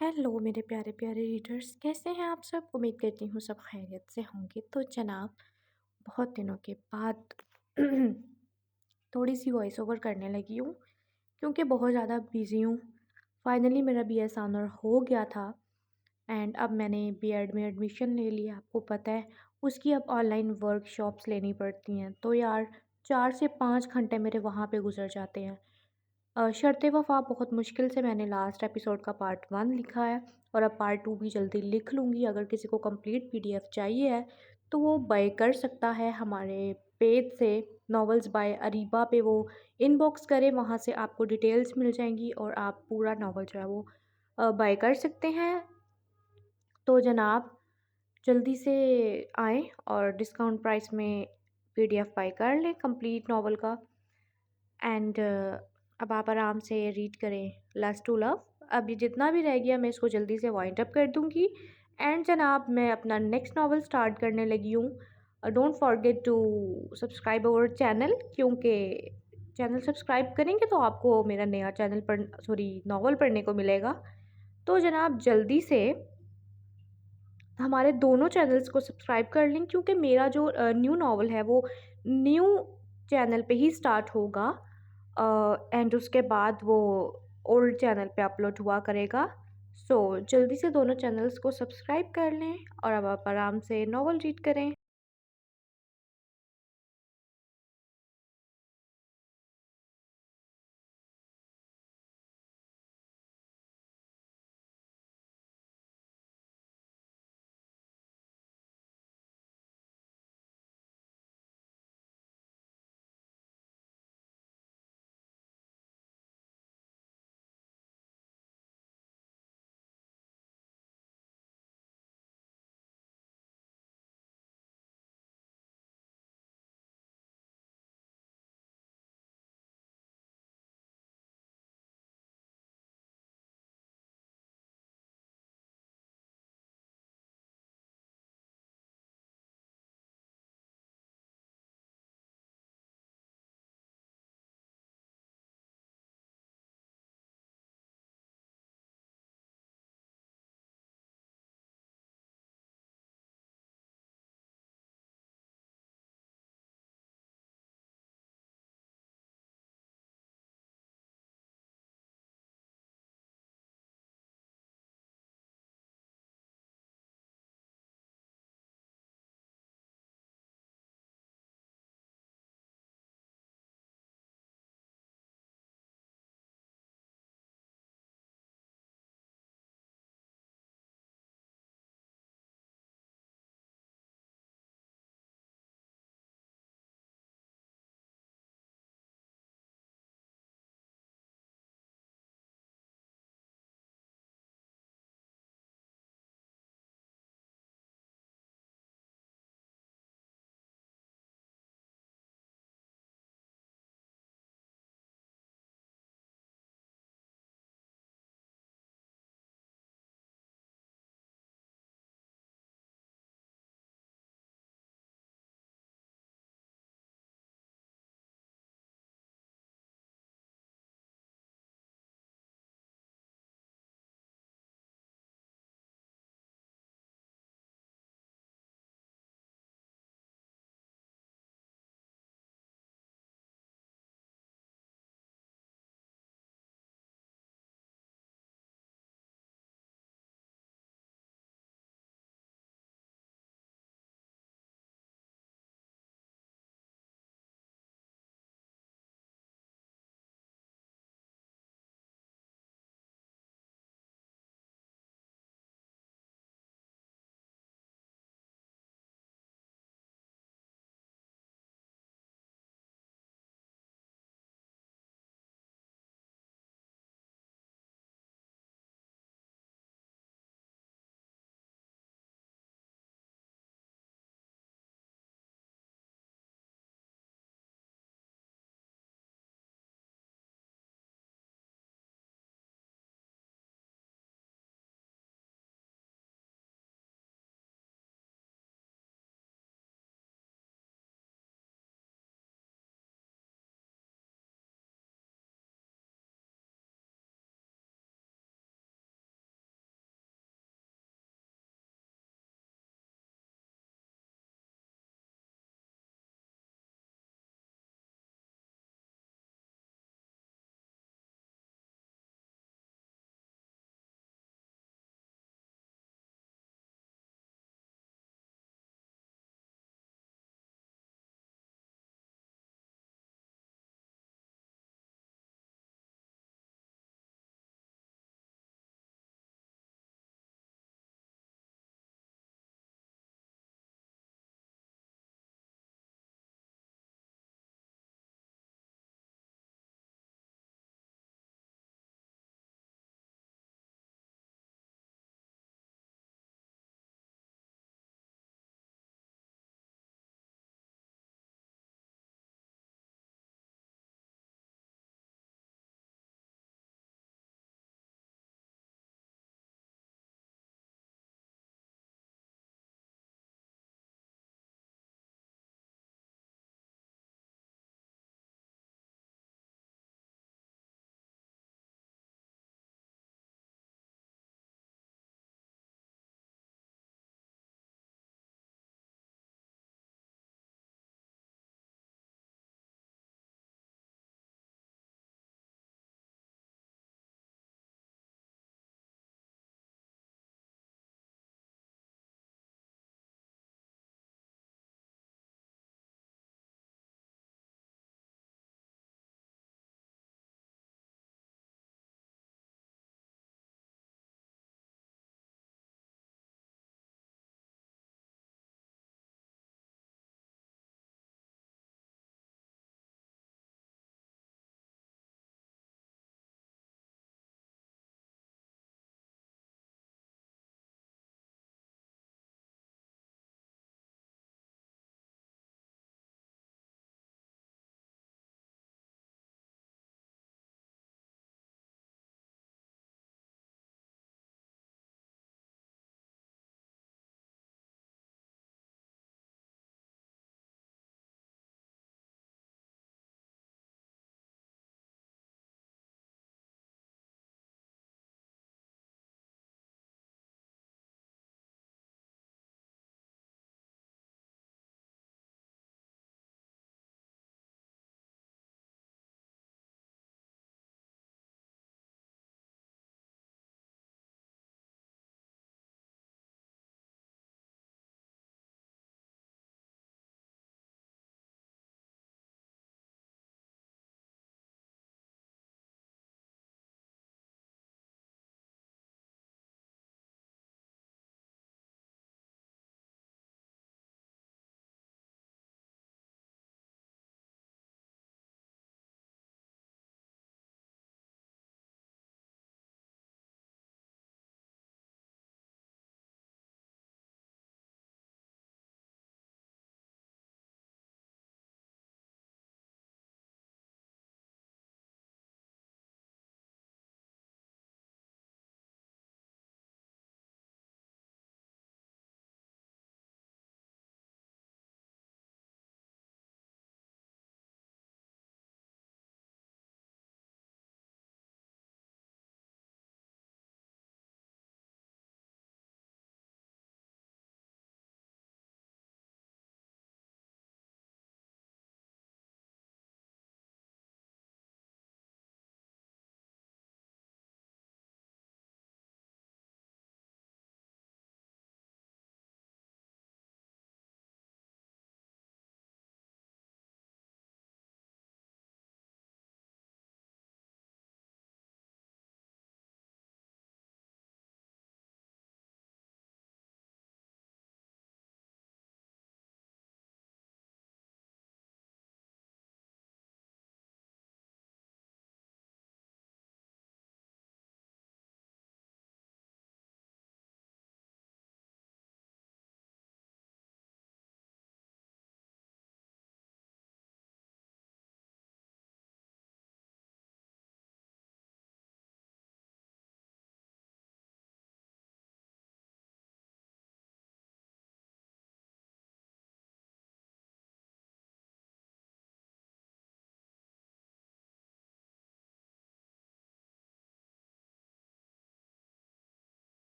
Hello मेरे प्यारे प्यारे रीडर्स, कैसे हैं आप सब। उम्मीद करती हूँ सब खैरियत से होंगे। तो जनाब, बहुत दिनों के बाद थोड़ी सी वॉइस ओवर करने लगी हूँ क्योंकि बहुत ज़्यादा बिज़ी हूँ। फाइनली मेरा बीएस ऑनर हो गया था एंड अब मैंने बीएड में एडमिशन ले लिया। आपको पता है उसकी अब ऑनलाइन वर्कशॉप्स लेनी पड़ती हैं, तो यार 4 से 5 घंटे मेरे वहाँ पे गुजर जाते हैं। शर्ते वफ़ा बहुत मुश्किल से मैंने लास्ट एपिसोड का पार्ट 1 लिखा है और अब पार्ट 2 भी जल्दी लिख लूँगी। अगर किसी को कंप्लीट पीडीएफ चाहिए है तो वो बाय कर सकता है हमारे पेज से। नॉवेल्स बाय अरीबा पे वो इनबॉक्स करें, वहाँ से आपको डिटेल्स मिल जाएंगी और आप पूरा नावल जो है वो बाय कर सकते हैं। तो जनाब, जल्दी से आएँ और डिस्काउंट प्राइस में पीडीएफ बाय कर लें कंप्लीट नावल का। एंड अब आप आराम से रीड करें लस्ट टू लव। अब ये जितना भी रह गया मैं इसको जल्दी से वाइंड अप कर दूंगी। एंड जनाब, मैं अपना नेक्स्ट नावल स्टार्ट करने लगी हूँ। Don't forget to subscribe our channel, क्योंकि चैनल सब्सक्राइब करेंगे तो आपको मेरा नया चैनल पढ़ सॉरी नावल पढ़ने को मिलेगा। तो जनाब, जल्दी से हमारे दोनों चैनल्स को सब्सक्राइब कर लें, क्योंकि मेरा जो न्यू नावल है वो न्यू चैनल पे ही स्टार्ट होगा एंड उसके बाद वो ओल्ड चैनल पे अपलोड हुआ करेगा। सो जल्दी से दोनों चैनल्स को सब्सक्राइब कर लें और अब आप आराम से नावल रीड करें।